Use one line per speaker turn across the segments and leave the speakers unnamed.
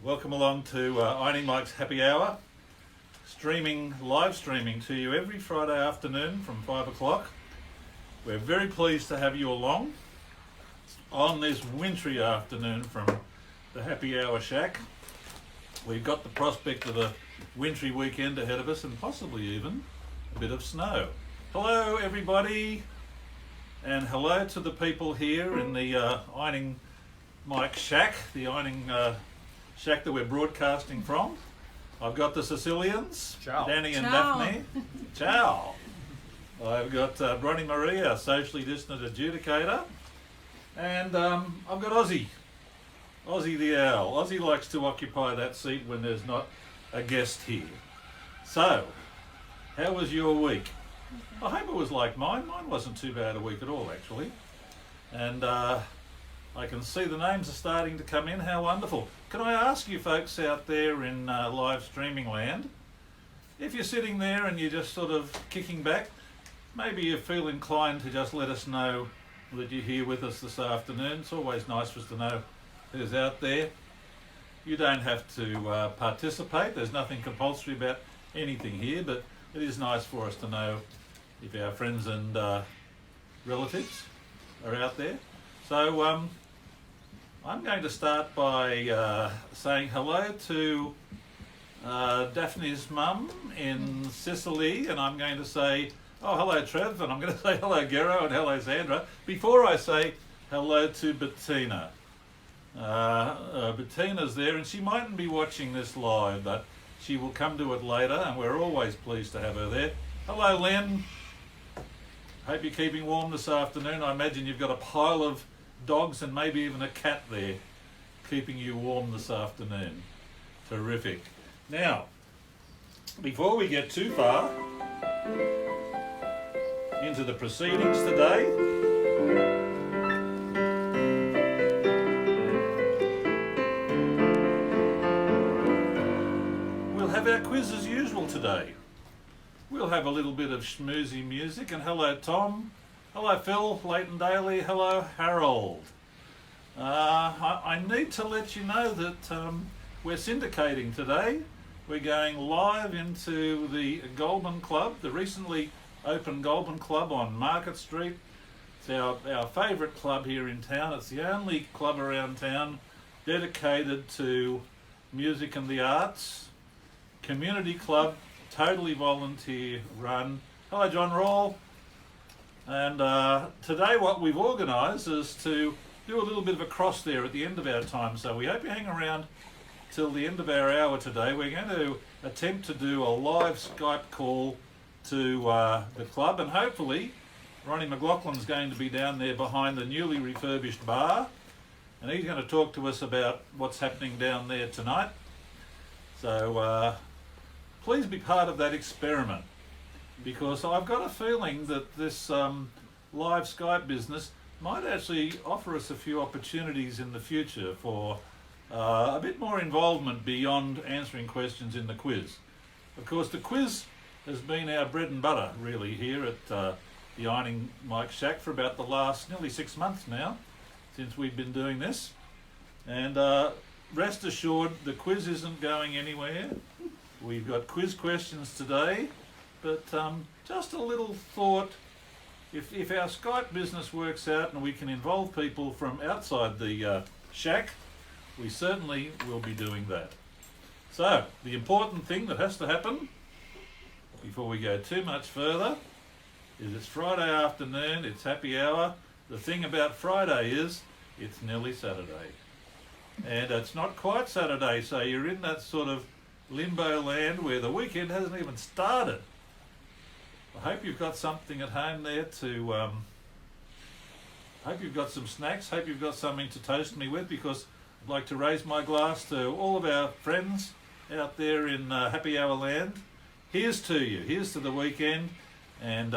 Welcome along to Ironing Mike's Happy Hour, live streaming to you every Friday afternoon from 5 o'clock. We're very pleased to have you along on this wintry afternoon from the Happy Hour Shack. We've got the prospect of a wintry weekend ahead of us and possibly even a bit of snow. Hello everybody, and hello to the people here in the Ironing Mike Shack, the ironing shack that we're broadcasting from. I've got the Sicilians,
Ciao.
Danny and
Ciao.
Daphne. Ciao. I've got Bronnie Marie, our socially distant adjudicator, and I've got Ozzy the Owl. Ozzy likes to occupy that seat when there's not a guest here. So, how was your week? I hope it was like mine. Mine wasn't too bad a week at all, actually. And I can see the names are starting to come in. How wonderful. Can I ask you folks out there in live streaming land, if you're sitting there and you're just sort of kicking back, maybe you feel inclined to just let us know that you're here with us this afternoon. It's always nice for us to know who's out there. You don't have to participate. There's nothing compulsory about anything here, but it is nice for us to know if our friends and relatives are out there. So I'm going to start by saying hello to Daphne's mum in Sicily, and I'm going to say, oh, hello Trev, and I'm going to say hello Gero and hello Sandra, before I say hello to Bettina. Bettina's there, and she mightn't be watching this live, but she will come to it later, and we're always pleased to have her there. Hello Len, hope you're keeping warm this afternoon. I imagine you've got a pile of dogs and maybe even a cat there keeping you warm this afternoon. Terrific. Now, before we get too far into the proceedings today, we'll have our quiz as usual today. We'll have a little bit of schmoozy music, and hello Tom. Hello Phil, Leighton Daly, hello Harold. I need to let you know that we're syndicating today. We're going live into the Goulburn Club, the recently opened Goulburn Club on Market Street. It's our favourite club here in town. It's the only club around town dedicated to music and the arts. Community club, totally volunteer run. Hello John Rawle. And today what we've organised is to do a little bit of a cross there at the end of our time. So we hope you hang around till the end of our hour today. We're going to attempt to do a live Skype call to the club, and hopefully Ronnie McLaughlin's going to be down there behind the newly refurbished bar, and he's going to talk to us about what's happening down there tonight. So please be part of that experiment, because I've got a feeling that this live Skype business might actually offer us a few opportunities in the future for a bit more involvement beyond answering questions in the quiz. Of course, the quiz has been our bread and butter really here at the Ironing Mike Shack for about the last nearly 6 months now since we've been doing this. And rest assured, the quiz isn't going anywhere. We've got quiz questions today. But just a little thought, if our Skype business works out and we can involve people from outside the shack, we certainly will be doing that. So, the important thing that has to happen, before we go too much further, is it's Friday afternoon, it's happy hour. The thing about Friday is, it's nearly Saturday. And it's not quite Saturday, so you're in that sort of limbo land where the weekend hasn't even started. I hope you've got something at home there to, hope you've got some snacks, hope you've got something to toast me with, because I'd like to raise my glass to all of our friends out there in Happy Hour land. Here's to you, here's to the weekend, and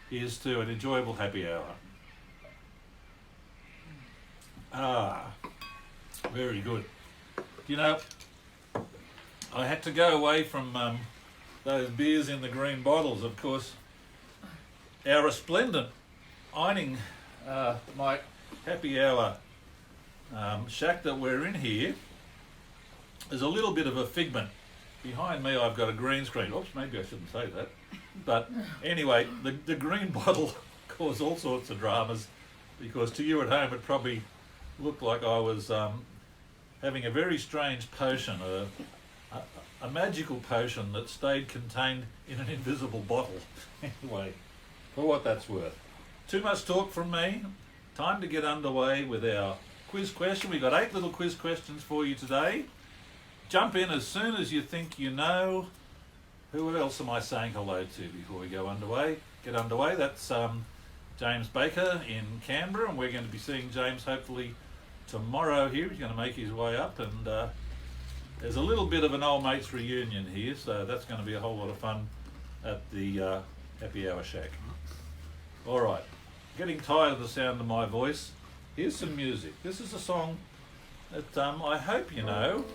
here's to an enjoyable happy hour. Ah, very good. You know, I had to go away from those beers in the green bottles. Of course, our resplendent ironing Mike Happy Hour shack that we're in here there's a little bit of a figment. Behind me I've got a green screen. Oops, maybe I shouldn't say that. But anyway, the green bottle caused all sorts of dramas, because to you at home it probably looked like I was having a very strange potion, a magical potion that stayed contained in an invisible bottle. Anyway, for what that's worth. Too much talk from me. Time to get underway with our quiz question. We've got 8 little quiz questions for you today. Jump in as soon as you think you know. Who else am I saying hello to before we go underway? Get underway. That's James Baker in Canberra, and we're going to be seeing James hopefully tomorrow here. He's going to make his way up, and there's a little bit of an old mates reunion here, so that's going to be a whole lot of fun at the Happy Hour Shack. All right, getting tired of the sound of my voice. Here's some music. This is a song that I hope you know.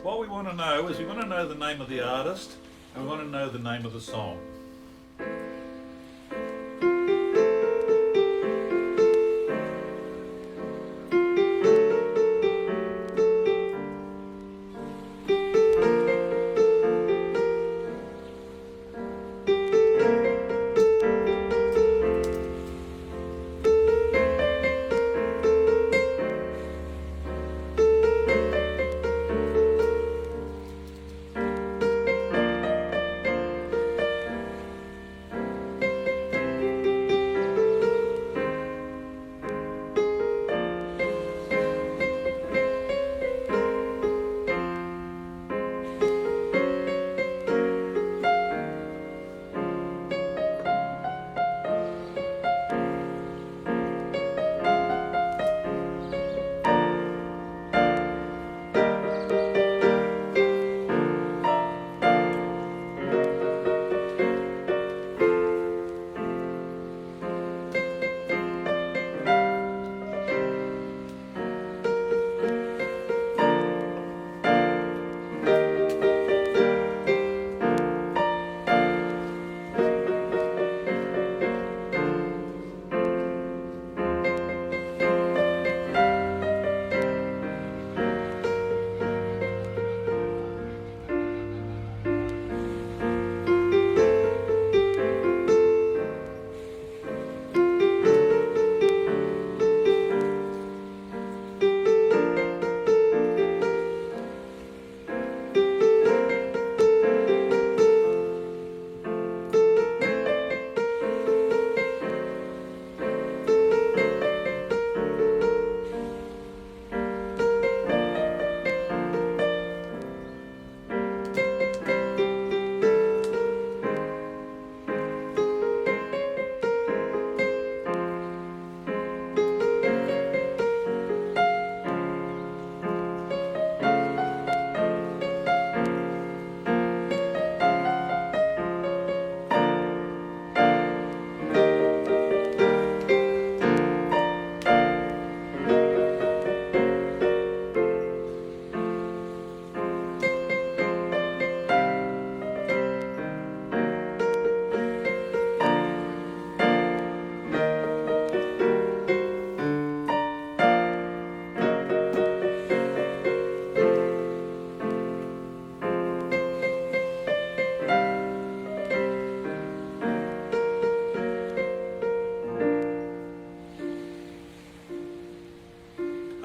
What we want to know is we want to know the name of the artist, and we want to know the name of the song.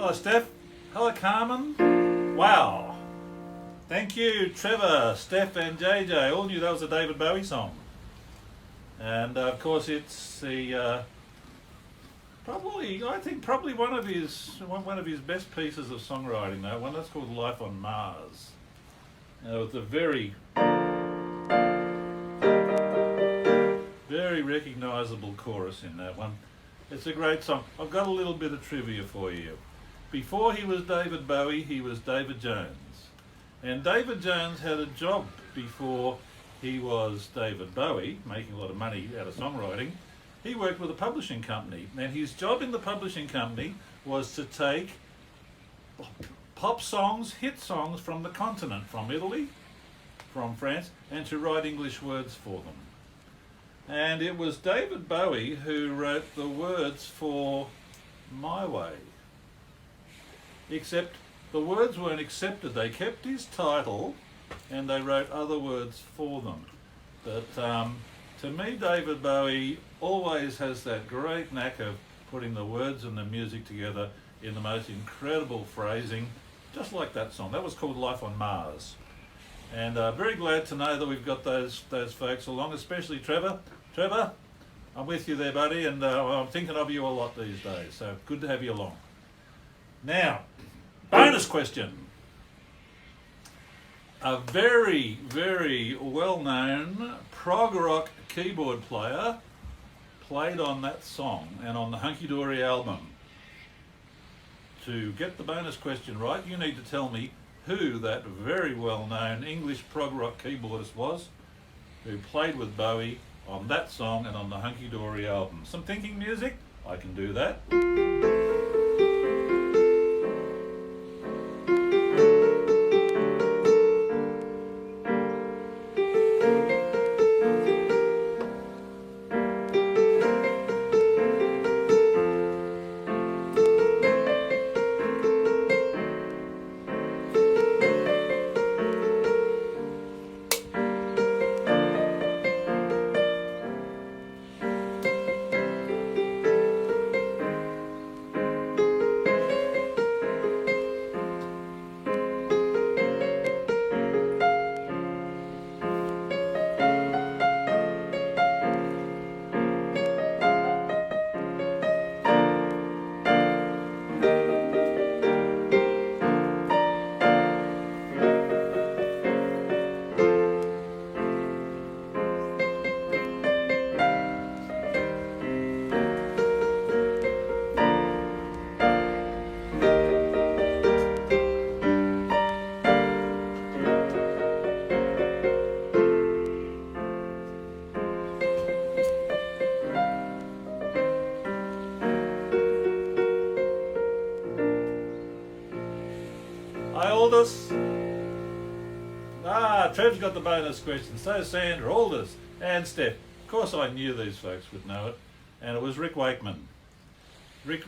Hello, Steph. Hello, Carmen. Wow. Thank you, Trevor, Steph and JJ. All knew that was a David Bowie song. And of course it's the I think probably one of his best pieces of songwriting, though, one that's called Life on Mars. With a very recognisable chorus in that one. It's a great song. I've got a little bit of trivia for you. Before he was David Bowie, he was David Jones. And David Jones had a job before he was David Bowie, making a lot of money out of songwriting. He worked with a publishing company, and his job in the publishing company was to take pop songs, hit songs from the continent, from Italy, from France, and to write English words for them. And it was David Bowie who wrote the words for My Way. except the words weren't accepted. They kept his title and they wrote other words for them. But to me, David Bowie always has that great knack of putting the words and the music together in the most incredible phrasing, just like that song. That was called Life on Mars. And very glad to know that we've got those folks along, especially Trevor. Trevor, I'm with you there, buddy, and I'm thinking of you a lot these days, so good to have you along. Now, bonus question. A very, very well-known prog rock keyboard player played on that song and on the Hunky Dory album. To get the bonus question right, you need to tell me who that very well-known English prog rock keyboardist was who played with Bowie on that song and on the Hunky Dory album. Some thinking music? I can do that. Aldous. Trev's got the bonus question. So Sandra, Aldous, and Steph. Of course I knew these folks would know it. And it was Rick Wakeman. Rick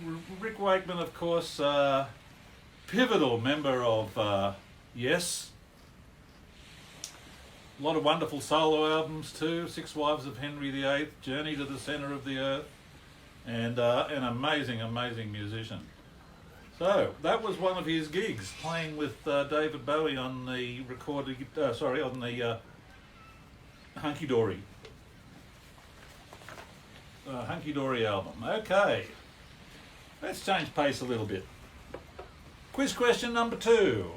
Wakeman, of course, pivotal member of Yes. A lot of wonderful solo albums too. Six Wives of Henry VIII, Journey to the Centre of the Earth, and an amazing, amazing musician. So that was one of his gigs, playing with David Bowie on the on the Hunky Dory album. Okay, let's change pace a little bit. Quiz question number 2.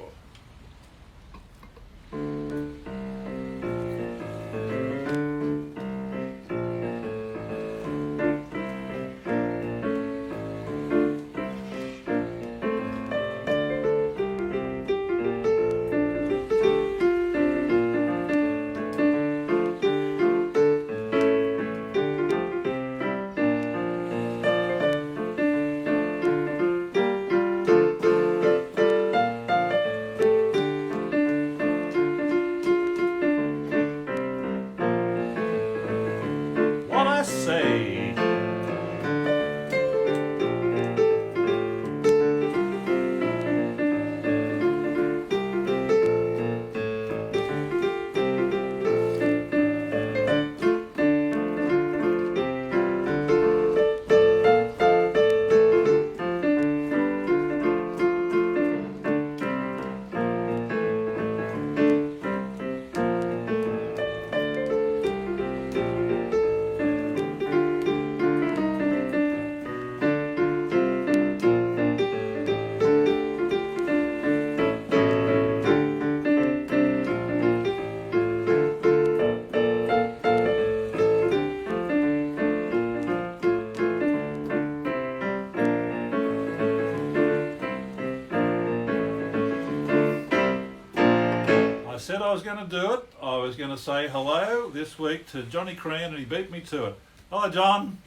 Said I was going to do it. I was going to say hello this week to Johnny Crean, and he beat me to it. Hello, John.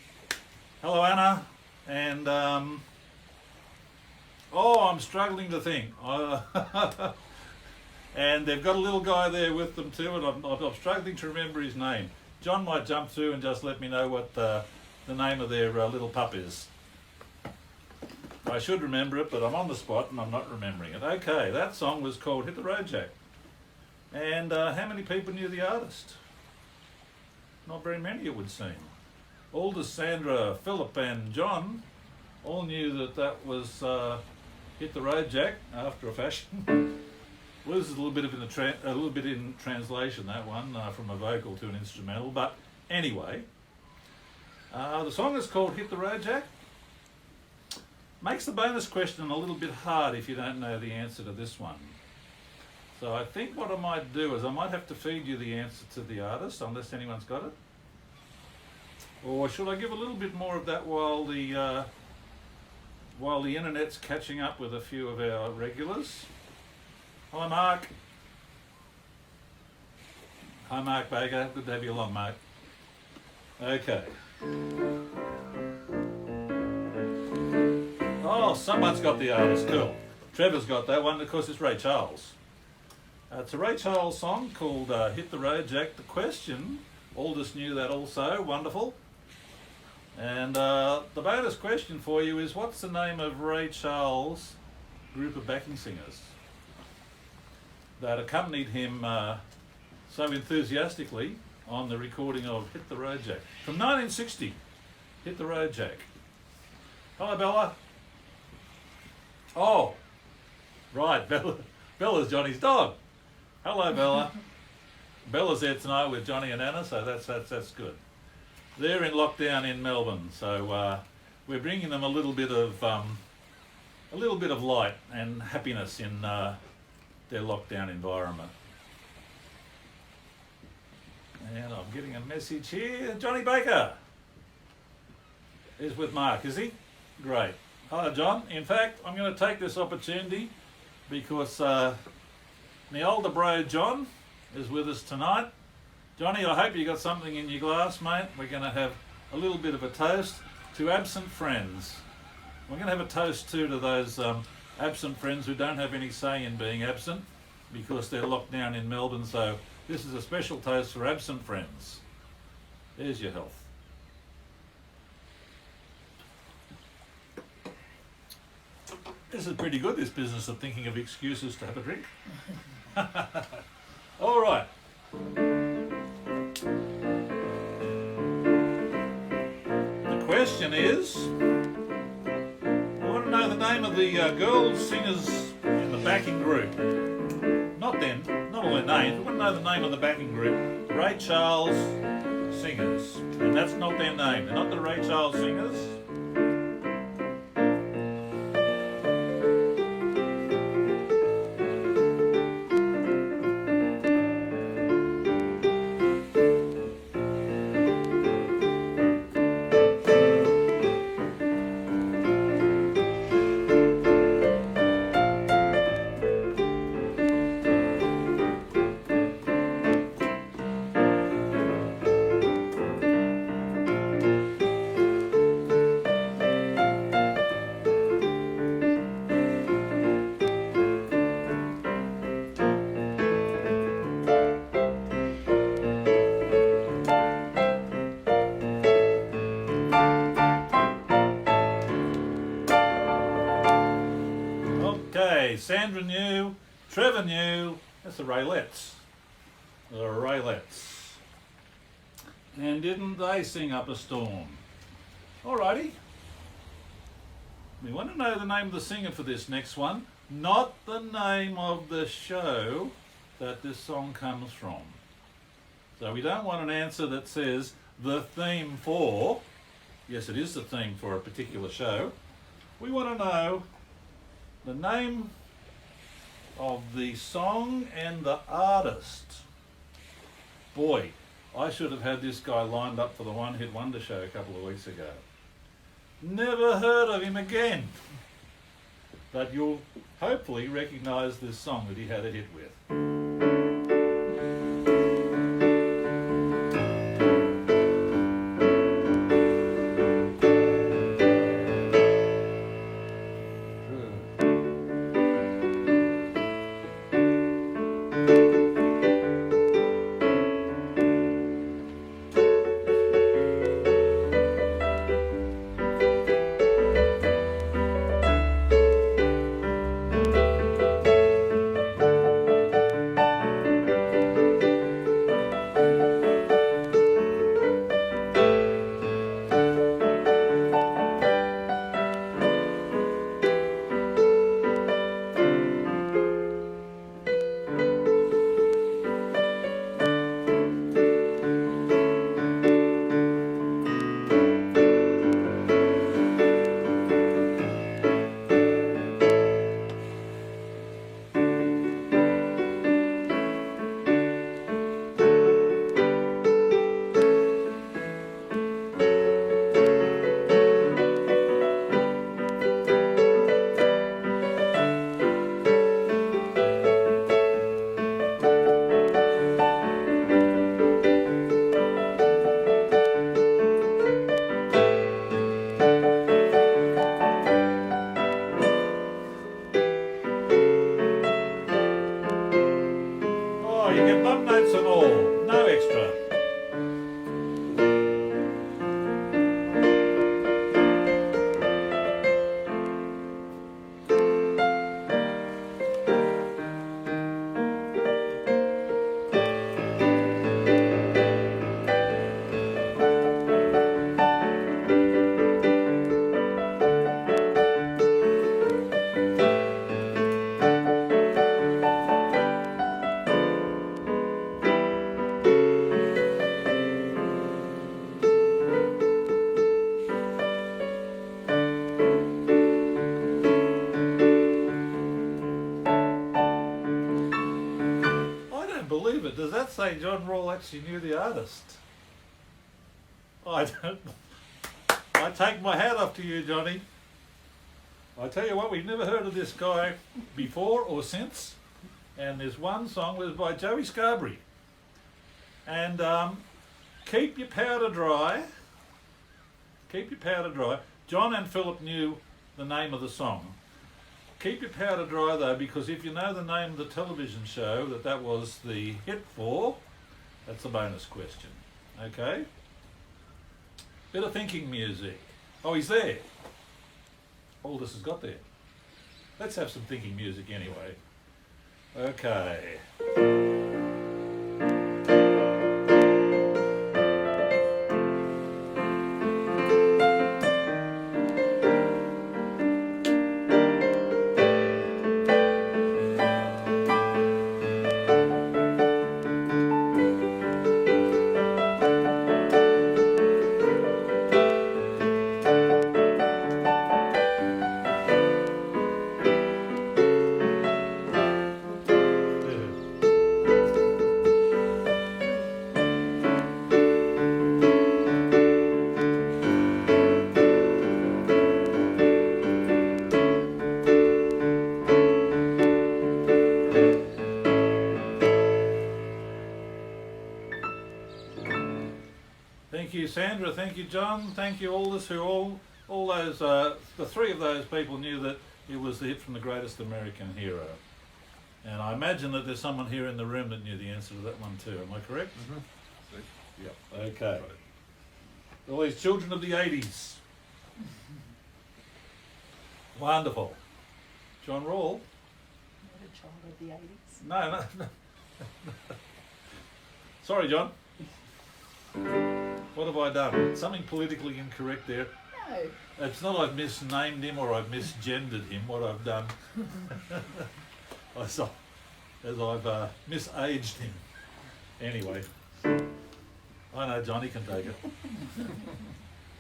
Hello, Anna. And I'm struggling to think. And they've got a little guy there with them too, and I'm struggling to remember his name. John might jump through and just let me know what the name of their little pup is. I should remember it, but I'm on the spot and I'm not remembering it. Okay, that song was called Hit the Road Jack. And how many people knew the artist? Not very many, it would seem. Aldous, Sandra, Philip and John all knew that that was Hit the Road Jack, after a fashion. Was a little bit in translation, that one, from a vocal to an instrumental. But anyway, the song is called Hit the Road Jack. Makes the bonus question a little bit hard if you don't know the answer to this one. So I think what I might do is I might have to feed you the answer to the artist, unless anyone's got it. Or should I give a little bit more of that while the internet's catching up with a few of our regulars? Hi Mark. Hi Mark Baker. Good to have you along, Mark. Okay. Oh, someone's got the artist. Cool. Trevor's got that one. Of course, it's Ray Charles. It's a Ray Charles song called Hit the Road Jack. The question, Aldous knew that also. Wonderful. And the bonus question for you is, what's the name of Ray Charles' group of backing singers that accompanied him so enthusiastically on the recording of Hit the Road Jack? From 1960, Hit the Road Jack. Hello, Bella. Oh, right, Bella's Johnny's dog. Hello, Bella. Bella's there tonight with Johnny and Anna, so that's good. They're in lockdown in Melbourne, so we're bringing them a little bit of light and happiness in their lockdown environment. And I'm getting a message here. Johnny Baker is with Mark, is he? Great. Hello, John. In fact, I'm going to take this opportunity because my older bro John is with us tonight. Johnny, I hope you got something in your glass, mate. We're going to have a little bit of a toast to absent friends. We're going to have a toast too to those absent friends who don't have any say in being absent because they're locked down in Melbourne. So this is a special toast for absent friends. There's your health. This is pretty good, this business of thinking of excuses to have a drink. All right. The question is, I want to know the name of the girl singers in the backing group. Not all their names. I want to know the name of the backing group. Ray Charles Singers. And that's not their name. They're not the Ray Charles Singers. Sandra knew, Trevor knew, that's the Raylettes. The Raylettes. And didn't they sing up a storm? Alrighty. We want to know the name of the singer for this next one, not the name of the show that this song comes from. So we don't want an answer that says the theme for, yes it is the theme for a particular show. We want to know the name of the song and the artist. Boy, I should have had this guy lined up for the One Hit Wonder show a couple of weeks ago. Never heard of him again. But you'll hopefully recognise this song that he had a hit with. you get bum notes and all, no extra. Believe it. Does that say John Rawle actually knew the artist? I don't. I take my hat off to you, Johnny. I tell you what, we've never heard of this guy before or since. And this one song was by Joey Scarborough. And keep your powder dry. Keep your powder dry. John and Philip knew the name of the song. Keep your powder dry though, because if you know the name of the television show that was the hit for, that's a bonus question. Okay? Bit of thinking music. Oh, he's there. All this has got there. Let's have some thinking music anyway. Okay. Thank you, Sandra. Thank you, John. Thank you, Aldous, who all those, the three of those people knew that it was the hit from The Greatest American Hero. And I imagine that there's someone here in the room that knew the answer to that one too. Am I correct?
Mm-hmm.
Yep. Okay. All these children of the 80s. Wonderful. John Rawle.
Not a child of the 80s.
No. Sorry, John. What have I done? Something politically incorrect there.
No.
It's not I've misnamed him or I've misgendered him. What I've done, as I've misaged him. Anyway, I know Johnny can take it.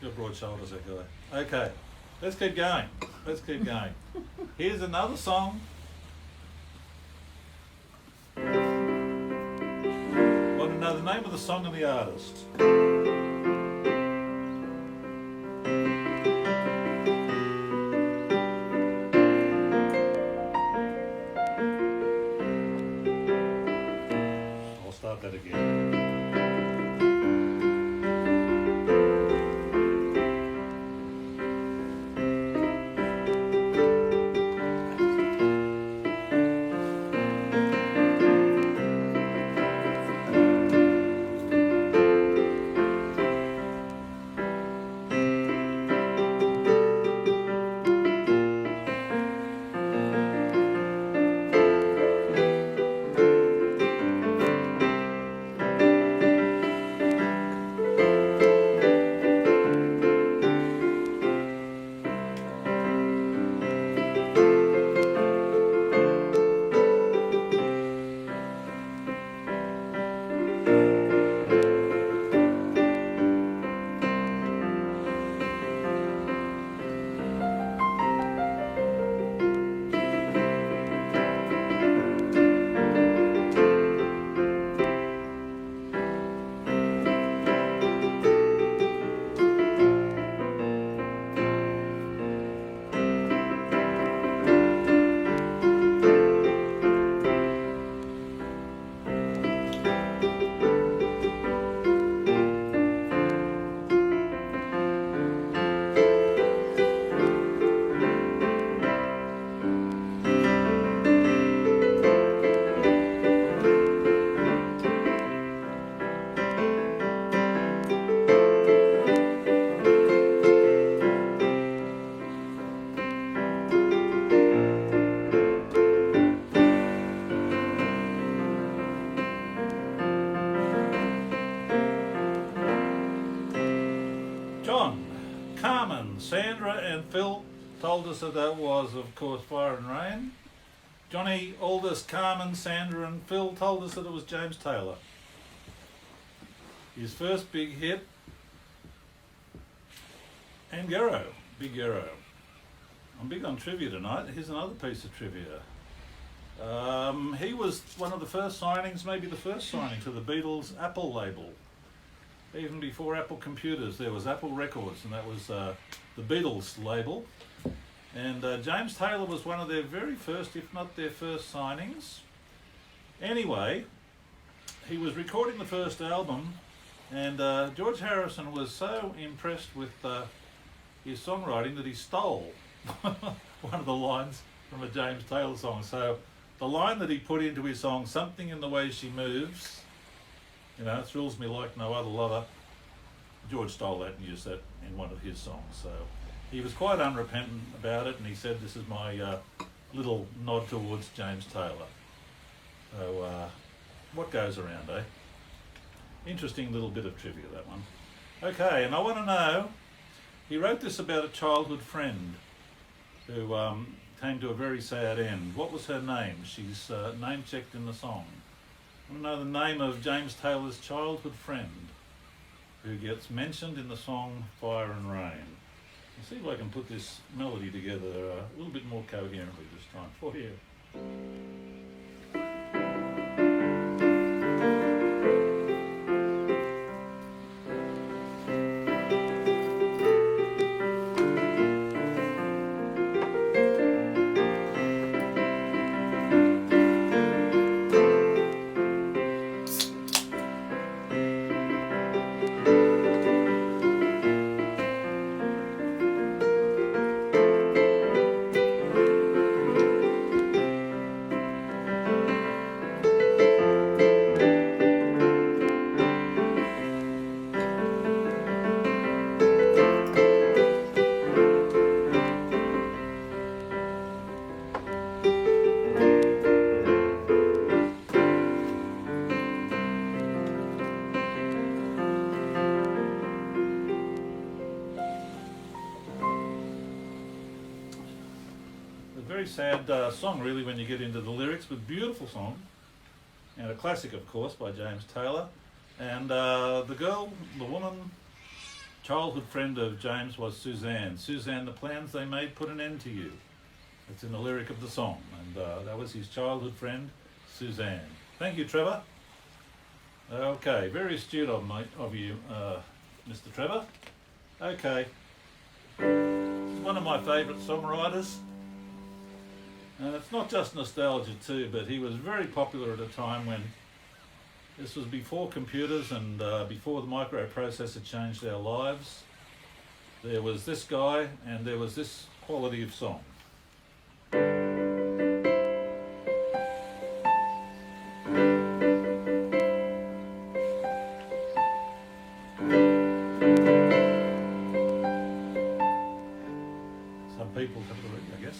Got broad shoulders, that guy. Okay, let's keep going. Let's keep going. Here's another song. Want to know the name of the song and the artist? I'll start that again. Sandra and Phil told us that was, of course, Fire and Rain. Johnny, Aldous, Carmen, Sandra and Phil told us that it was James Taylor. His first big hit. And Gero, Big Gero. I'm big on trivia tonight. Here's another piece of trivia. He was one of the first signings, maybe the first signing to the Beatles' Apple label. Even before Apple computers, there was Apple Records, and that was the Beatles label. And James Taylor was one of their very first, if not their first signings. Anyway, he was recording the first album, and George Harrison was so impressed with his songwriting that he stole one of the lines from a James Taylor song. So the line that he put into his song, "Something in the Way She Moves," thrills me like no other lover, George stole that and used that in one of his songs. So he was quite unrepentant about it, and he said, "This is my little nod towards James Taylor." So what goes around, eh? Interesting little bit of trivia, that one. Okay, and I want to know, he wrote this about a childhood friend who came to a very sad end. What was her name? She's name-checked in the song. I want to know the name of James Taylor's childhood friend who gets mentioned in the song Fire and Rain. Let's see if I can put this melody together a little bit more coherently this time for you. Very sad song really when you get into the lyrics, but beautiful song, and a classic of course by James Taylor. And the girl, the woman, childhood friend of James was Suzanne. Suzanne, the plans they made put an end to you. It's in the lyric of the song, and that was his childhood friend, Suzanne. Thank you, Trevor. Okay, very astute of you, Mr. Trevor. Okay, this is one of my favourite songwriters. And it's not just nostalgia too, but he was very popular at a time when this was before computers and before the microprocessor changed our lives. There was this guy and there was this quality of song. Some people have to read, I guess.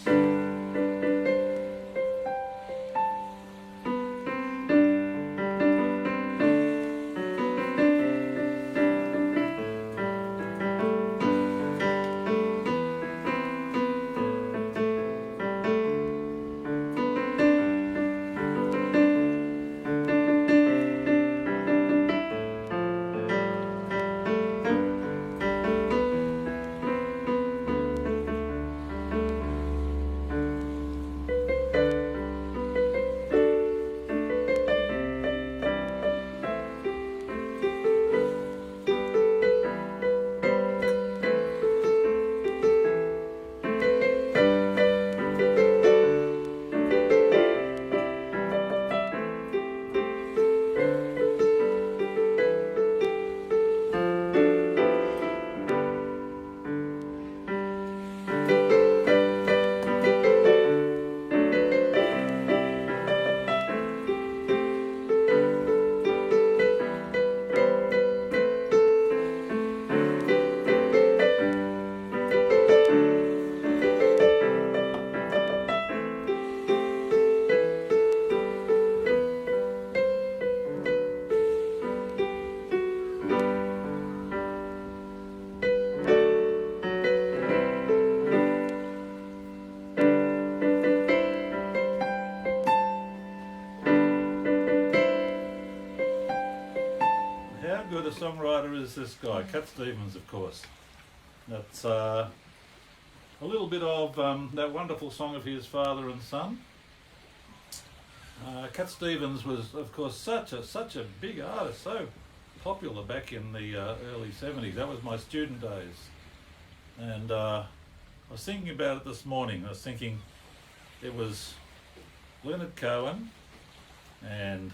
good a songwriter as this guy, Cat Stevens, of course. That's a little bit of that wonderful song of his, Father and Son. Cat Stevens was, of course, such a big artist, so popular back in the early 70s. That was my student days. And I was thinking about it this morning. I was thinking it was Leonard Cohen and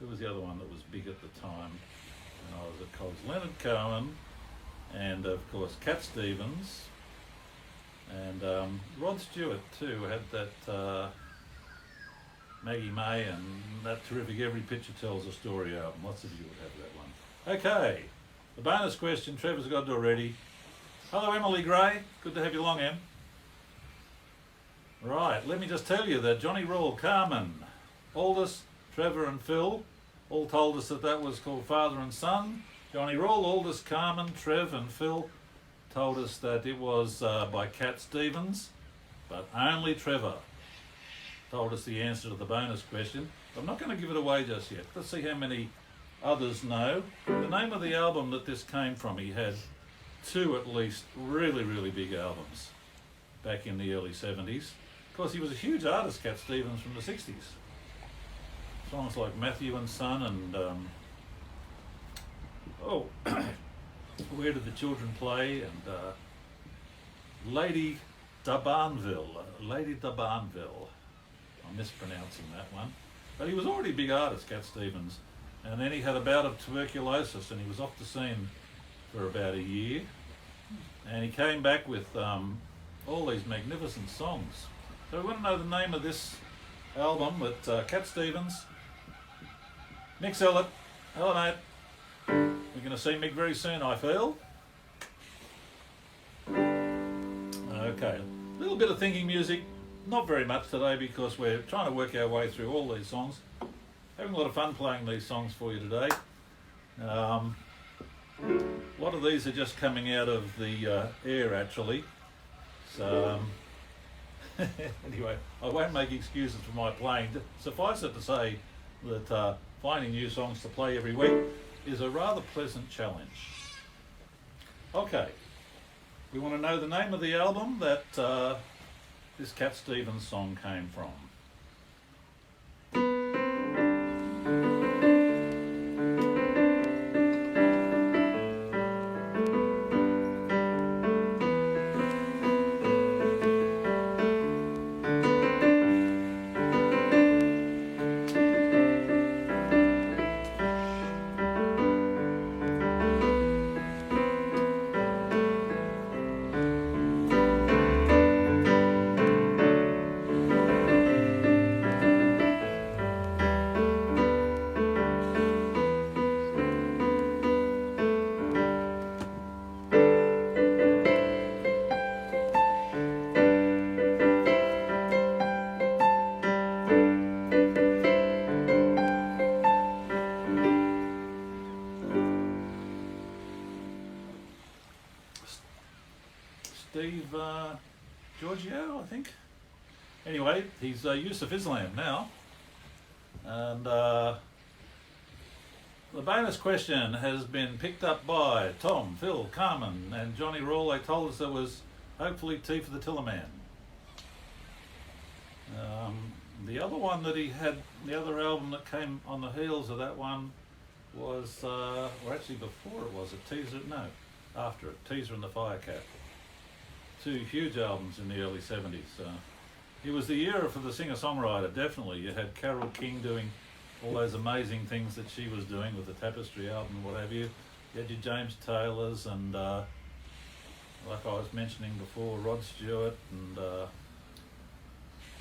who was the other one that was big at the time when I was at college? Leonard Cohen and, of course, Cat Stevens and Rod Stewart too had that Maggie May and that terrific Every Picture Tells a Story album. Lots of you would have that one. Okay, the bonus question, Trevor's got it already. Hello Emily Gray, good to have you along, Em. Right, let me just tell you that Johnny Rule, Carmen, Aldous, Trevor and Phil all told us that that was called Father and Son. Johnny Rule, Aldous, Carmen, Trev and Phil told us that it was by Cat Stevens, but only Trevor told us the answer to the bonus question. I'm not going to give it away just yet. Let's see how many others know. The name of the album that this came from, he had two at least really big albums back in the early 70s. Of course, he was a huge artist, Cat Stevens, from the 60s. Songs like Matthew and Son and Where Did the Children Play and Lady D'Abanville. Lady D'Abanville. I'm mispronouncing that one. But he was already a big artist, Cat Stevens. And then he had a bout of tuberculosis and he was off the scene for about a year. And he came back with all these magnificent songs. So we want to know the name of this album with Cat Stevens. Mick Sellett. Hello, mate. We're going to see Mick very soon, I feel. Okay, a little bit of thinking music. Not very much today because we're trying to work our way through all these songs. Having a lot of fun playing these songs for you today. A lot of these are just coming out of the air actually. So anyway, I won't make excuses for my playing. Suffice it to say that finding new songs to play every week is a rather pleasant challenge. Okay, we want to know the name of the album that this Cat Stevens song came from. Giorgio, I think. Anyway, he's Yusuf Islam now. And the bonus question has been picked up by Tom, Phil, Carmen and Johnny Rule. They told us there was hopefully Tea for the Tillerman. The other one that he had, the other album that came on the heels of that one was, or actually before it was, after it, Teaser and the Firecat. Two huge albums in the early 70s. It was the era for the singer-songwriter, definitely. You had Carole King doing all those amazing things that she was doing with the Tapestry album, what have you. You had your James Taylors and, like I was mentioning before, Rod Stewart and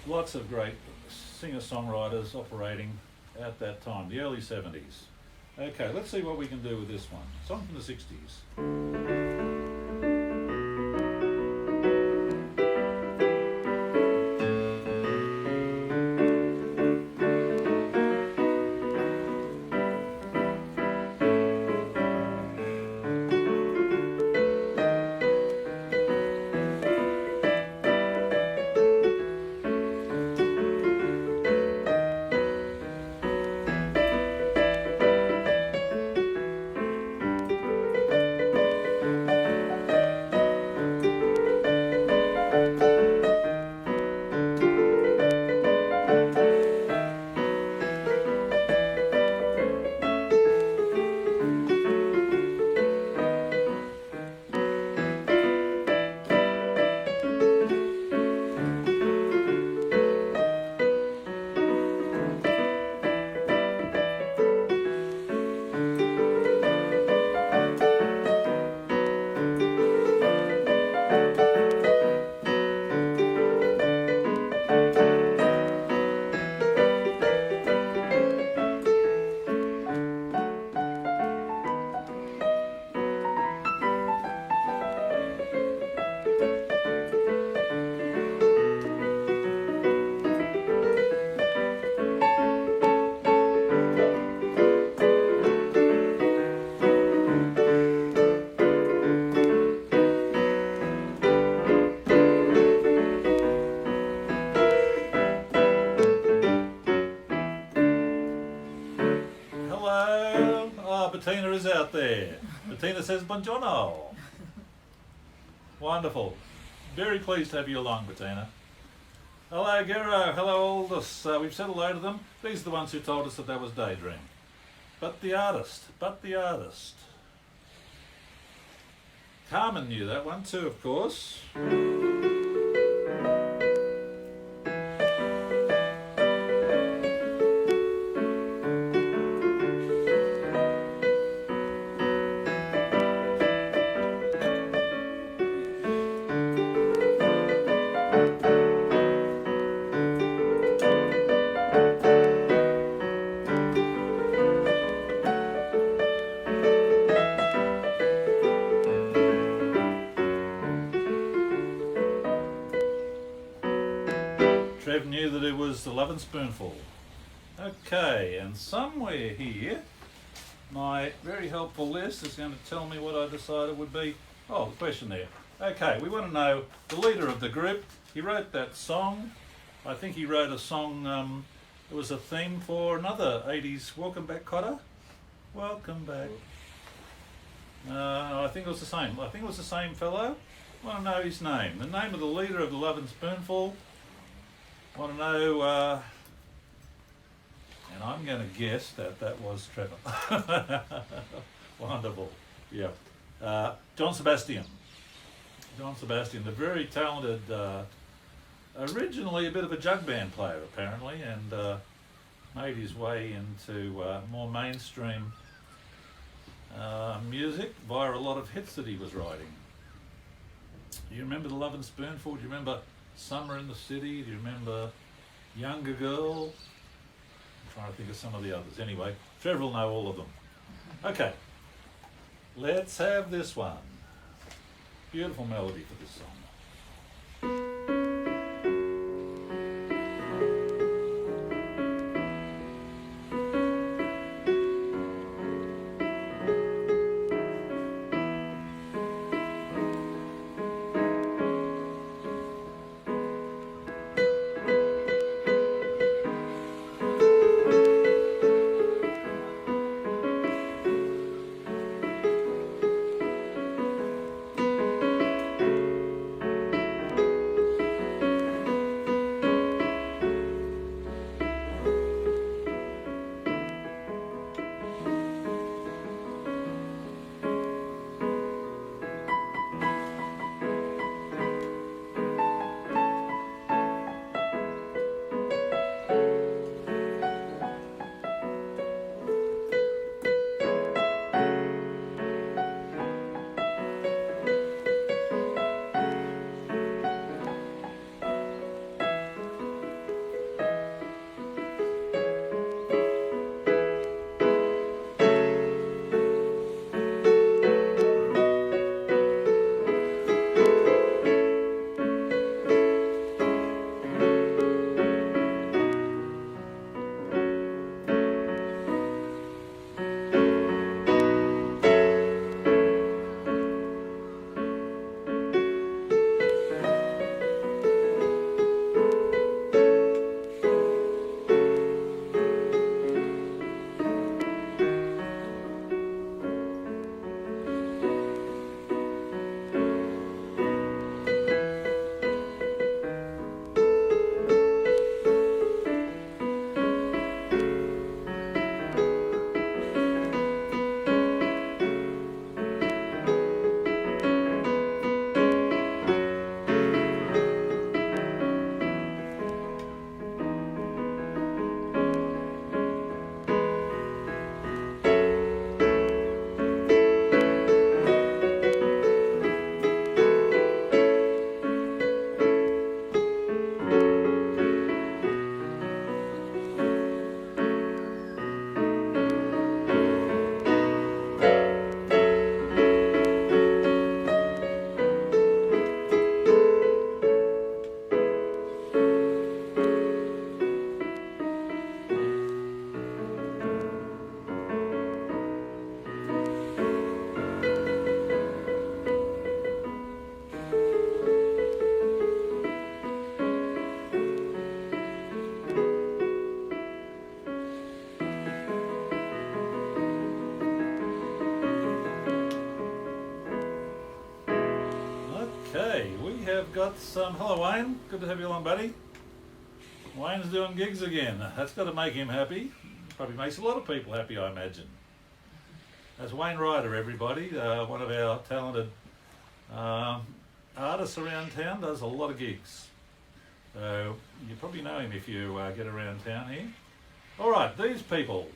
lots of great singer-songwriters operating at that time, the early 70s. Okay, let's see what we can do with this one. Song from the 60s. Bettina is out there. Bettina says buongiorno. Wonderful. Very pleased to have you along, Bettina. Hello, Gero. Hello, Aldous. We've said hello to them. These are the ones who told us that was Daydream. But the artist. Carmen knew that one too, of course. Trev knew that it was the Lovin' Spoonful. Okay, and somewhere here, my very helpful list is going to tell me what I decided would be, the question there. Okay, we want to know the leader of the group. He wrote that song. I think he wrote a song, it was a theme for another 80s Welcome Back Cotter. Welcome back. I think it was the same. I think it was the same fellow. I want to know his name. The name of the leader of the Lovin' Spoonful. Want to know, and I'm going to guess that was Trevor. Wonderful. Yeah. John Sebastian. John Sebastian, the very talented, originally a bit of a jug band player apparently, and made his way into more mainstream music via a lot of hits that he was writing. Do you remember the Lovin' Spoonful? Do you remember Summer in the City? Do you remember Younger Girl? I'm trying to think of some of the others. Anyway, Trevor will know all of them. Okay, let's have this one. Beautiful melody for this song. have got some... Hello, Wayne. Good to have you along, buddy. Wayne's doing gigs again. That's got to make him happy. Probably makes a lot of people happy, I imagine. That's Wayne Ryder, everybody. One of our talented artists around town. Does a lot of gigs. So you probably know him if you get around town here. All right, these people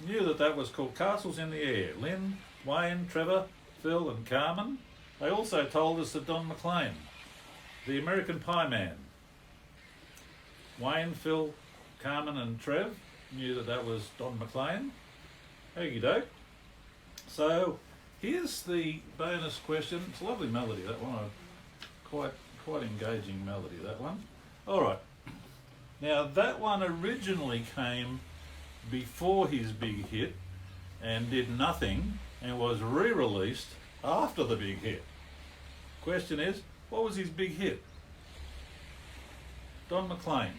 knew that that was called Castles in the Air. Lynn, Wayne, Trevor, Phil and Carmen. They also told us that Don McLean, the American Pie Man. Wayne, Phil, Carmen and Trev knew that that was Don McLean. Okie doke. So here's the bonus question. It's a lovely melody, that one. Quite engaging melody, that one. All right. Now that one originally came before his big hit and did nothing and was re-released after the big hit. Question is, what was his big hit? Don McLean.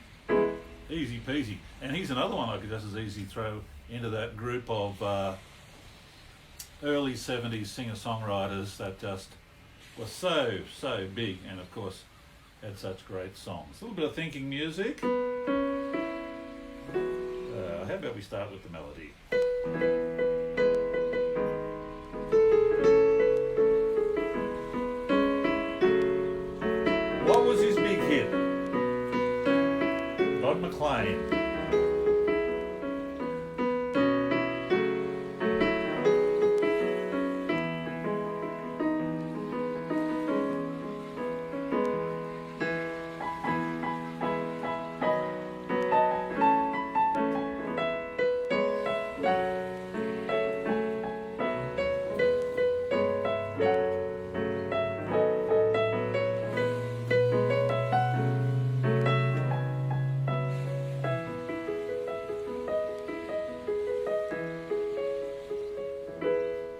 Easy peasy. And he's another one I could just as easily throw into that group of early 70s singer-songwriters that just were so big and of course had such great songs. A little bit of thinking music. How about we start with the melody? What was his big hit? Don McLean.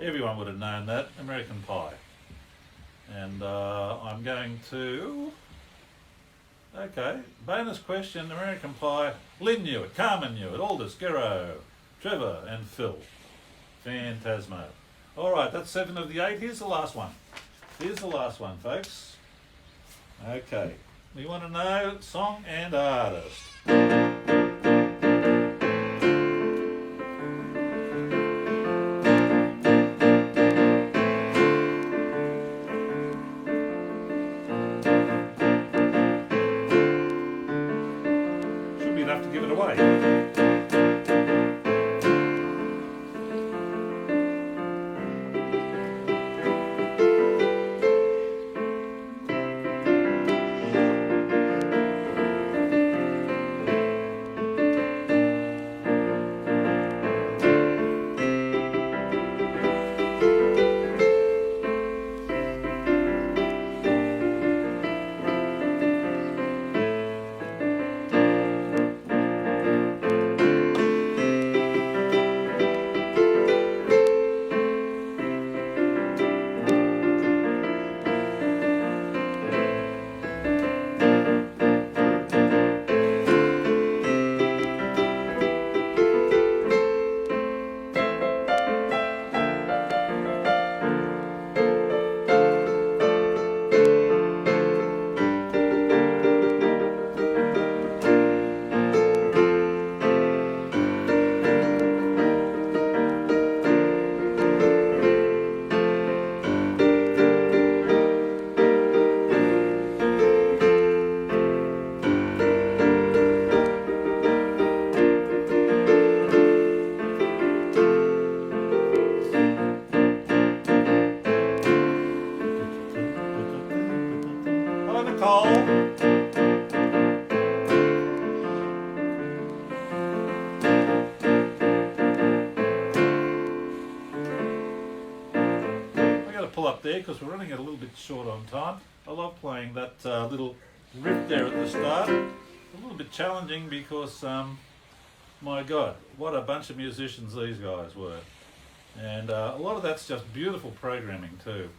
Everyone would have known that, American Pie. And I'm going to... Okay, bonus question, American Pie. Lynn knew it, Carmen knew it, Aldous, Gero, Trevor and Phil. Phantasmo. All right, that's 7 of the 8. Here's the last one. Here's the last one, folks. Okay, we want to know song and artist. Pull up there because we're running a little bit short on time. I love playing that little riff there at the start. A little bit challenging because, my God, what a bunch of musicians these guys were. And a lot of that's just beautiful programming too.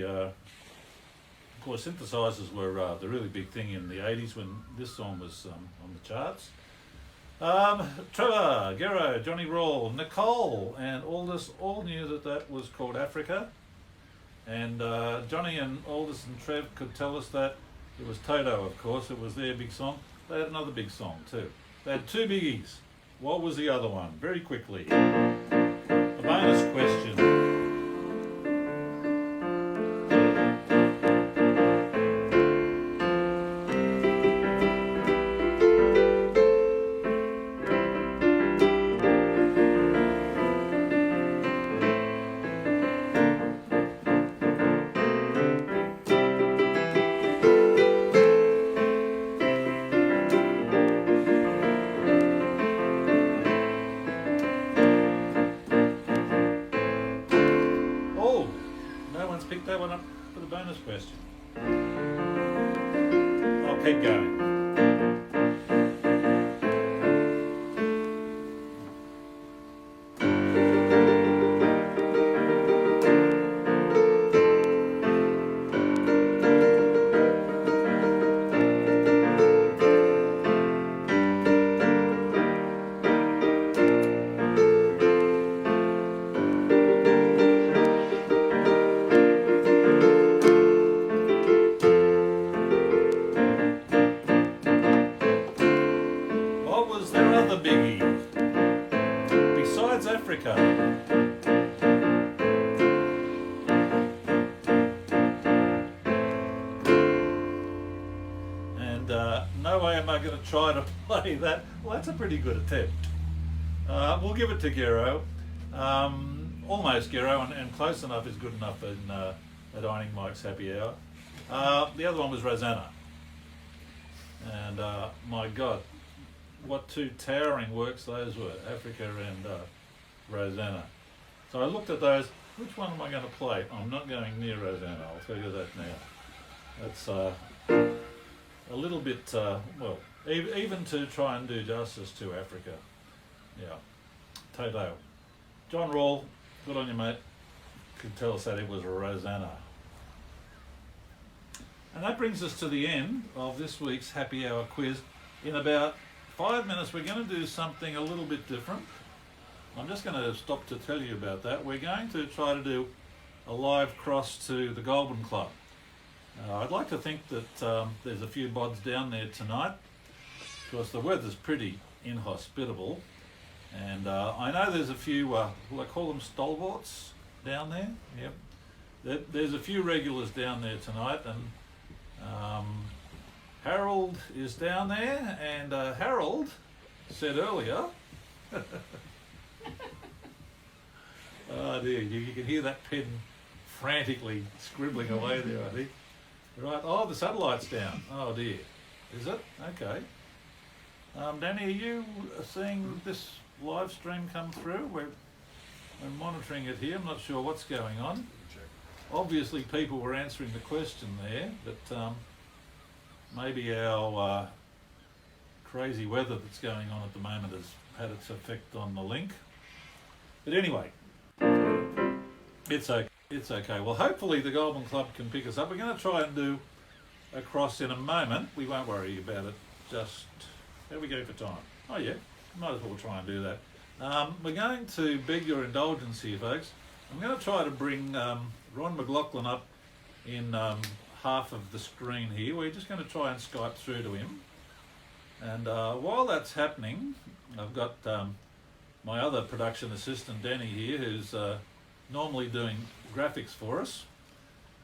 Of course, synthesizers were the really big thing in the 80s when this song was on the charts. Trevor, Gero, Johnny Rawl, Nicole and Aldous all knew that that was called Africa. And Johnny and Aldous and Trev could tell us that it was Toto, of course. It was their big song. They had another big song too. They had two biggies. What was the other one? Very quickly. A bonus question. Pick that one up for the bonus question. I'll keep going. Africa. And no way am I going to try to play that. Well, that's a pretty good attempt. We'll give it to Gero. Almost Gero, and close enough is good enough at Ironing Mike's Happy Hour. The other one was Rosanna. And my God, what two towering works those were, Africa and Rosanna. So I looked at those. Which one am I going to play? I'm not going near Rosanna, I'll tell you that now. That's a little bit, well, even to try and do justice to Africa. Yeah, Toto. John Rawle, good on you, mate. Could tell us that it was Rosanna. And that brings us to the end of this week's Happy Hour quiz. In about 5 minutes, we're going to do something a little bit different. I'm just going to stop to tell you about that. We're going to try to do a live cross to the Goulburn Club. I'd like to think that there's a few bods down there tonight, because the weather's pretty inhospitable. And I know there's a few, will I call them stalwarts down there? Yep. There's a few regulars down there tonight, and Harold is down there, and Harold said earlier, oh dear, you can hear that pen frantically scribbling away there, I think. Right, oh, the satellite's down. Oh dear, is it? Okay. Danny, are you seeing this live stream come through? We're monitoring it here. I'm not sure what's going on. Obviously people were answering the question there, but maybe our crazy weather that's going on at the moment has had its effect on the link. But anyway, it's okay. It's okay. Well, hopefully the Goulburn Club can pick us up. We're going to try and do a cross in a moment. We won't worry about it. Just, how we go for time? Oh yeah, might as well try and do that. We're going to beg your indulgence here, folks. I'm going to try to bring Ron McLaughlin up in half of the screen here. We're just going to try and Skype through to him. And while that's happening, I've got my other production assistant, Danny, here, who's normally doing graphics for us.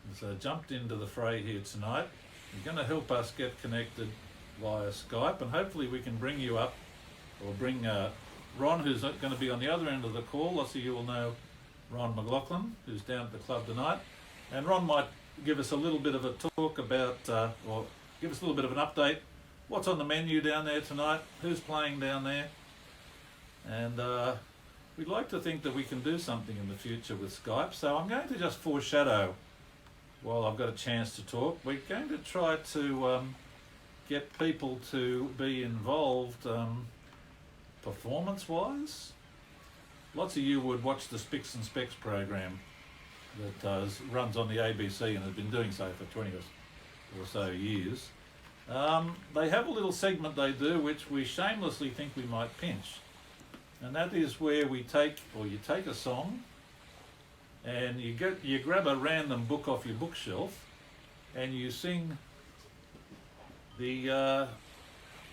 He's jumped into the fray here tonight. He's going to help us get connected via Skype, and hopefully we can bring you up, or bring Ron, who's going to be on the other end of the call. Lots of you will know Ron McLaughlin, who's down at the club tonight. And Ron might give us a little bit of a talk about, or give us a little bit of an update. What's on the menu down there tonight? Who's playing down there? And we'd like to think that we can do something in the future with Skype. So I'm going to just foreshadow while I've got a chance to talk. We're going to try to get people to be involved performance-wise. Lots of you would watch the Spicks and Specs program that runs on the ABC and has been doing so for 20 or so years. They have a little segment they do which we shamelessly think we might pinch, and that is where we take, or you take a song and you grab a random book off your bookshelf, and you sing the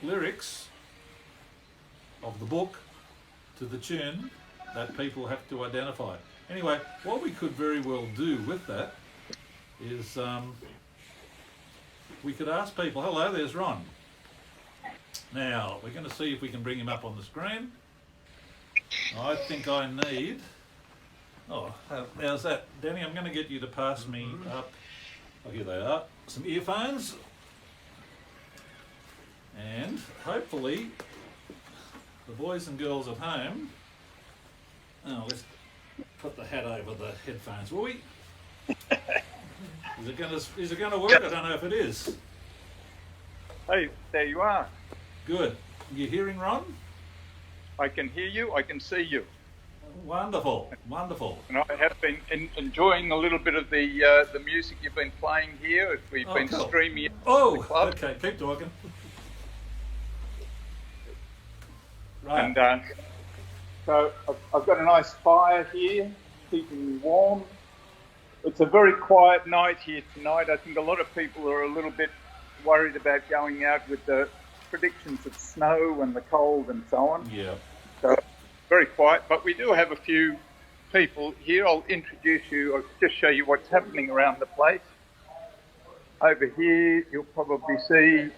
lyrics of the book to the tune that people have to identify. Anyway, what we could very well do with that is we could ask people, hello, there's Ron. Now, we're going to see if we can bring him up on the screen. I think I need... Oh, how's that? Danny, I'm going to get you to pass me up. Oh, here they are. Some earphones. And hopefully the boys and girls at home... Oh, let's put the hat over the headphones, will we? Is it going to work? I don't know if it is.
Hey, there you are.
Good. You hearing Ron?
I can hear you. I can see you.
Wonderful, wonderful.
And I have been enjoying a little bit of the music you've been playing here. We've been
cool.
streaming it.
Oh,
the club.
okay. Keep talking. Right.
And so I've got a nice fire here, keeping me warm. It's a very quiet night here tonight. I think a lot of people are a little bit worried about going out with the predictions of snow and the cold and so on.
Yeah.
So very quiet, but we do have a few people here. I'll introduce you, I'll just show you what's happening around the place. Over here, you'll probably see,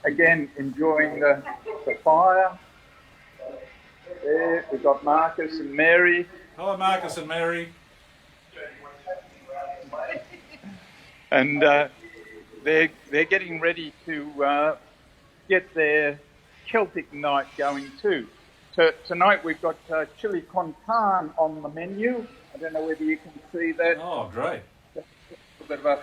again, enjoying the fire. There, we've got Marcus and Mary.
Hello, Marcus and Mary.
And they're getting ready to get their Celtic night going too. So tonight we've got chili con carne on the menu. I don't know whether you can see that.
Oh, great.
A bit of a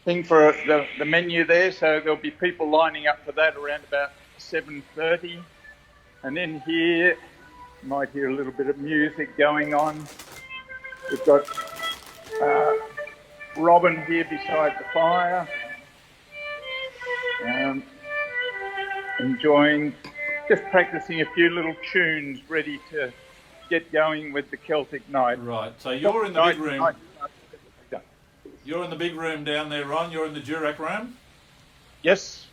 thing for the menu there. So there'll be people lining up for that around about 7:30. And in here, you might hear a little bit of music going on. We've got Robin here beside the fire, enjoying, just practicing a few little tunes ready to get going with the Celtic night.
Right, so you're in the big room. You're in the big room down there, Ron. You're in the Durack room?
Yes.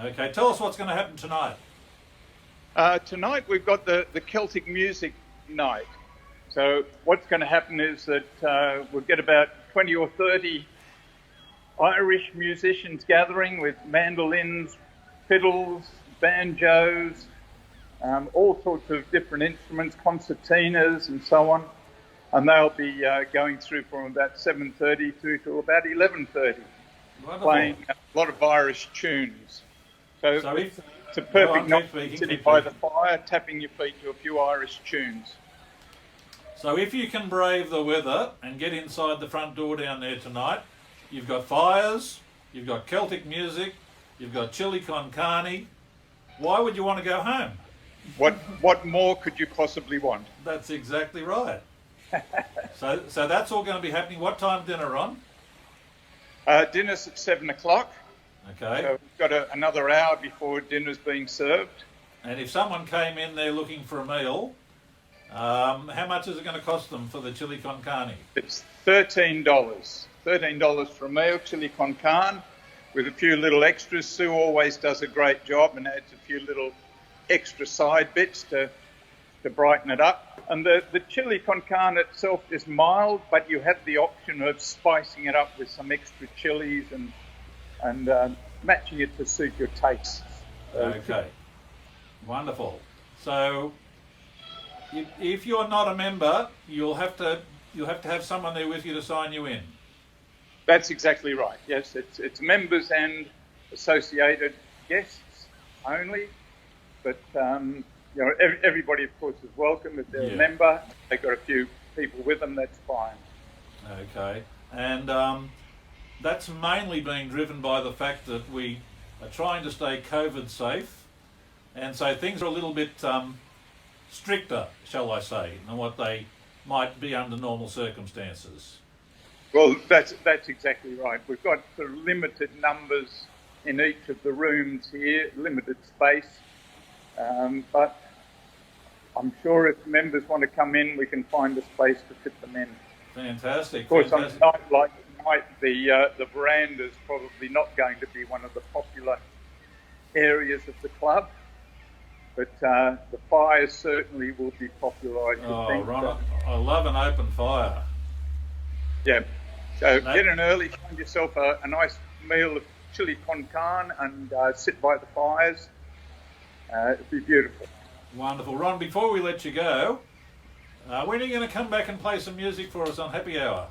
Okay, tell us what's going to happen tonight.
Tonight we've got the Celtic music night. So what's going to happen is that we'll get about 20 or 30 Irish musicians gathering with mandolins, fiddles, banjos, all sorts of different instruments, concertinas and so on. And they'll be going through from about 7:30 through to about 11:30, playing a lot of Irish tunes. So it's a perfect night sitting by the fire, tapping your feet to a few Irish tunes.
So if you can brave the weather and get inside the front door down there tonight, you've got fires, you've got Celtic music, you've got chili con carne. Why would you want to go home?
What more could you possibly want?
That's exactly right. So that's all going to be happening. What time dinner on?
Dinner's at 7 o'clock.
Okay.
So we've got another hour before dinner's being served.
And if someone came in there looking for a meal, how much is it going to cost them for the chili con carne?
It's $13. $13 for a meal, chili con carne, with a few little extras. Sue always does a great job and adds a few little extra side bits to brighten it up. And the chili con carne itself is mild, but you have the option of spicing it up with some extra chilies and matching it to suit your tastes.
Okay, wonderful. So if you're not a member, you'll have to have someone there with you to sign you in.
That's exactly right. Yes, it's members and associated guests only, but everybody of course is welcome if they're a member. They've got a few people with them. That's fine.
Okay, and that's mainly being driven by the fact that we are trying to stay COVID safe, and so things are a little bit stricter, shall I say, than what they might be under normal circumstances.
Well, that's exactly right. We've got sort of limited numbers in each of the rooms here, limited space, but I'm sure if members want to come in, we can find a space to fit them in.
Fantastic.
Of course,
fantastic.
on a night like tonight, the veranda's probably not going to be one of the popular areas of the club, but the fires certainly will be popular, I should think.
Ron, I love an open fire.
Yeah. So get in early, find yourself a nice meal of chili con carne and sit by the fires. It'll be beautiful.
Wonderful. Ron, before we let you go, when are you going to come back and play some music for us on Happy Hour?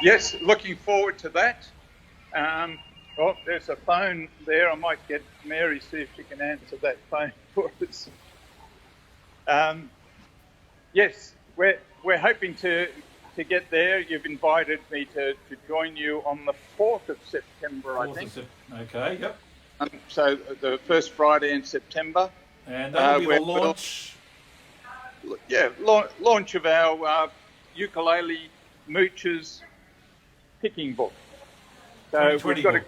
Yes, looking forward to that. Oh, there's a phone there. I might get Mary, see if she can answer that phone for us. Yes, we're hoping to get there. You've invited me to join you on the 4th of September, I think.
Okay, yep.
So the first Friday in September.
And that'll be the launch?
Launch of our ukulele moochers picking book. So we've got a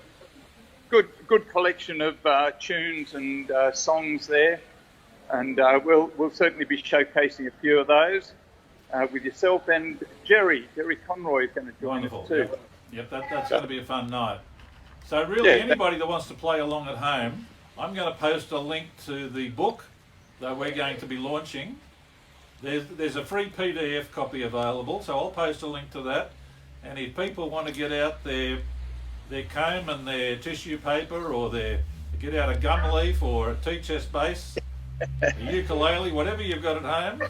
good collection of tunes and songs there, and we'll certainly be showcasing a few of those with yourself, and Jerry Conroy is going to join us too.
Yep, that's going to be a fun night. So really, anybody that wants to play along at home, I'm going to post a link to the book that we're going to be launching. There's a free PDF copy available, so I'll post a link to that. And if people want to get out their comb and their tissue paper, or get out a gum leaf or a tea chest bass, a ukulele, whatever you've got at home,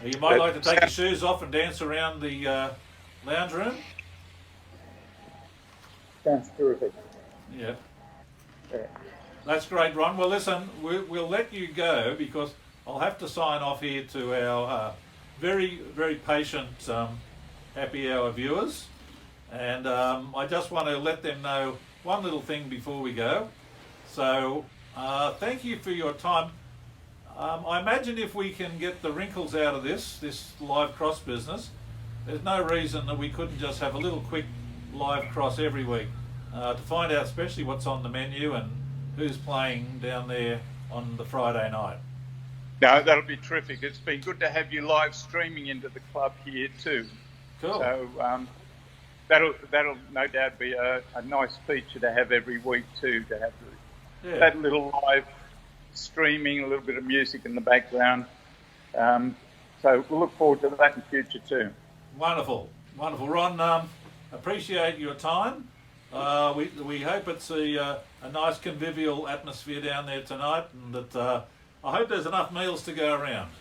you might like to take your shoes off and dance around the lounge room.
Sounds terrific.
Yeah. That's great, Ron. Well, listen, we'll let you go because I'll have to sign off here to our very, very patient Happy Hour viewers. And I just want to let them know one little thing before we go. So thank you for your time. I imagine if we can get the wrinkles out of this live cross business, there's no reason that we couldn't just have a little quick live cross every week to find out especially what's on the menu and who's playing down there on the Friday night.
No, that'll be terrific. It's been good to have you live streaming into the club here too.
Cool.
So that'll no doubt be a nice feature to have every week too, to have that little live streaming, a little bit of music in the background. So we'll look forward to that in future too.
Wonderful. Ron, appreciate your time. We hope it's a nice convivial atmosphere down there tonight, and that I hope there's enough meals to go around.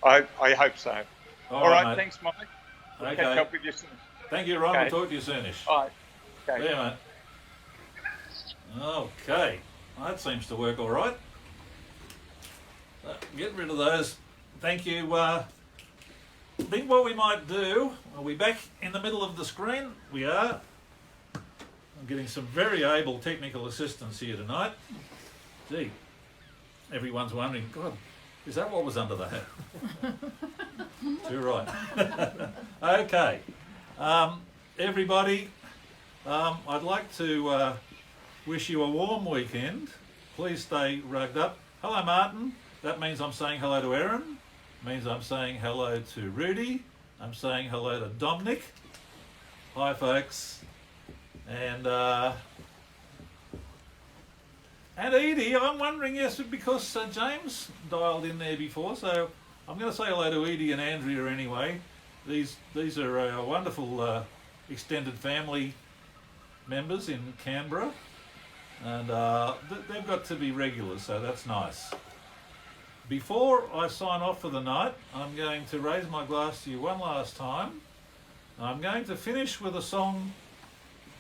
I hope so. All right, thanks, Mike.
Okay.
Catch up with you soon.
Thank you, Ron.
Okay.
We'll talk to you soonish.
All right. Okay.
There, mate. Okay. That seems to work all right. Get rid of those. Thank you. I think what we might do, are we back in the middle of the screen? We are. I'm getting some very able technical assistance here tonight. Gee, everyone's wondering, God, is that what was under the hat? Too right. Okay. Everybody, I'd like to wish you a warm weekend. Please stay rugged up. Hello, Martin. That means I'm saying hello to Erin. Means I'm saying hello to Rudy. I'm saying hello to Dominic. Hi, folks. And Edie, I'm wondering, yes, because James dialed in there before, so I'm going to say hello to Edie and Andrea anyway. These are our wonderful extended family members in Canberra, and they've got to be regulars, so that's nice. Before I sign off for the night, I'm going to raise my glass to you one last time. I'm going to finish with a song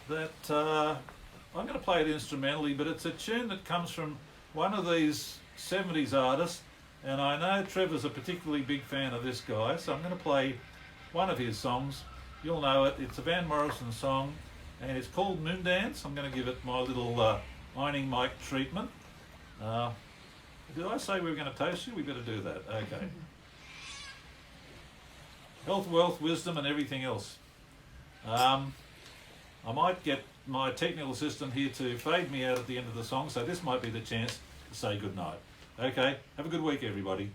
that I'm going to play it instrumentally, but it's a tune that comes from one of these 70s artists, and I know Trevor's a particularly big fan of this guy, so I'm going to play one of his songs. You'll know it. It's a Van Morrison song, and it's called Moondance. I'm going to give it my little ironing mic treatment. Did I say we were going to toast you? We better do that. Okay. Health, wealth, wisdom, and everything else. I might get my technical assistant here to fade me out at the end of the song, so this might be the chance say goodnight. Okay, have a good week, everybody.